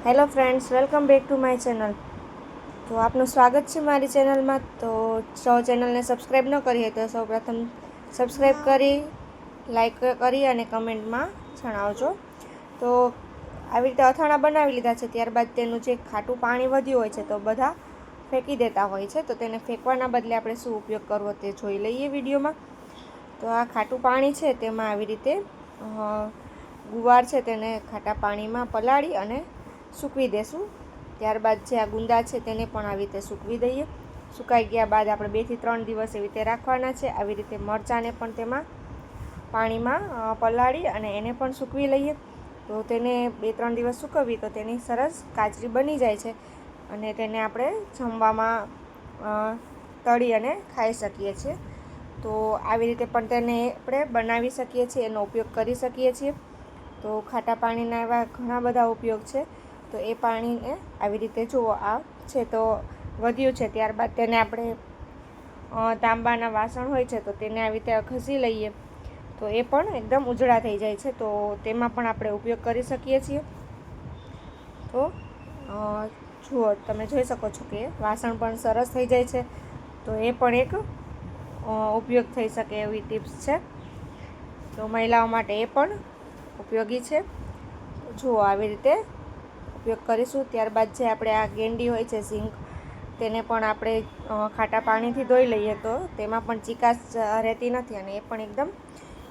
Hello friends, welcome back to my channel. તો આપનું સ્વાગત છે મારી ચેનલમાં। તો જો ચેનલને સબસ્ક્રાઈબ ન કરી હોય તો સૌપ્રથમ સબસ્ક્રાઈબ કરી, લાઈક કરી અને કમેન્ટમાં જણાવજો। તો આવી રીતે અથાણા બનાવી લીધા છે, ત્યારબાદ તેનું જે ખાટું પાણી વધ્યું હોય છે તો બધા ફેંકી દેતા હોય છે। તો તેને ફેંકવાના બદલે આપણે શું ઉપયોગ કરવો તે જોઈ લઈએ વિડીયોમાં। તો આ ખાટું પાણી છે તેમાં આવી રીતે ગુવાર છે તેને ખાટા પાણીમાં પલાળી અને સૂકવી દેશું। ત્યારબાદ જે આ ગુંદા છે તેને પણ આવી રીતે સૂકવી દઈએ। સુકાઈ ગયા બાદ આપણે 2 થી 3 દિવસ એવી રીતે રાખવાના છે। આવી રીતે મરચાંને પણ તેમાં પાણીમાં પલાળી અને એને પણ સૂકવી લઈએ। તો તેને 2-3 દિવસ સૂકવીએ તો તેની સરસ કાચરી બની જાય છે અને તેને આપણે જમવામાં તળી અને ખાઈ શકીએ છીએ। તો આવી રીતે પણ તેને આપણે બનાવી શકીએ છીએ, એનો ઉપયોગ કરી શકીએ છીએ। તો ખાટા પાણીના એવા ઘણા બધા ઉપયોગ છે। તો એ પાણીને આવી રીતે જુઓ, આ છે તો વધ્યું છે, ત્યારબાદ તેને આપણે તાંબાના વાસણ હોય છે તો તેને આવી રીતે ઘસી લઈએ તો એ પણ એકદમ ઉજળા થઈ જાય છે। તો તેમાં પણ આપણે ઉપયોગ કરી શકીએ છીએ। તો જુઓ, તમે જોઈ શકો છો કે વાસણ પણ સરસ થઈ જાય છે। તો એ પણ એક ઉપયોગ થઈ શકે એવી ટિપ્સ છે। તો મહિલાઓ માટે એ પણ ઉપયોગી છે। જુઓ, આવી રીતે ઉપયોગ કરીશું। ત્યારબાદ જે આપણે આ ગેંડી હોય છે, ઝીંક, તેને પણ આપણે ખાટા પાણીથી ધોઈ લઈએ તો તેમાં પણ ચીકાશ રહેતી નથી અને એ પણ એકદમ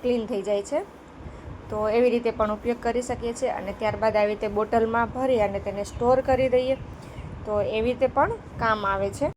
ક્લીન થઈ જાય છે। તો એવી રીતે પણ ઉપયોગ કરી શકીએ છીએ અને ત્યારબાદ આવી રીતે બોટલમાં ભરી અને તેને સ્ટોર કરી દઈએ તો એવી રીતે પણ કામ આવે છે।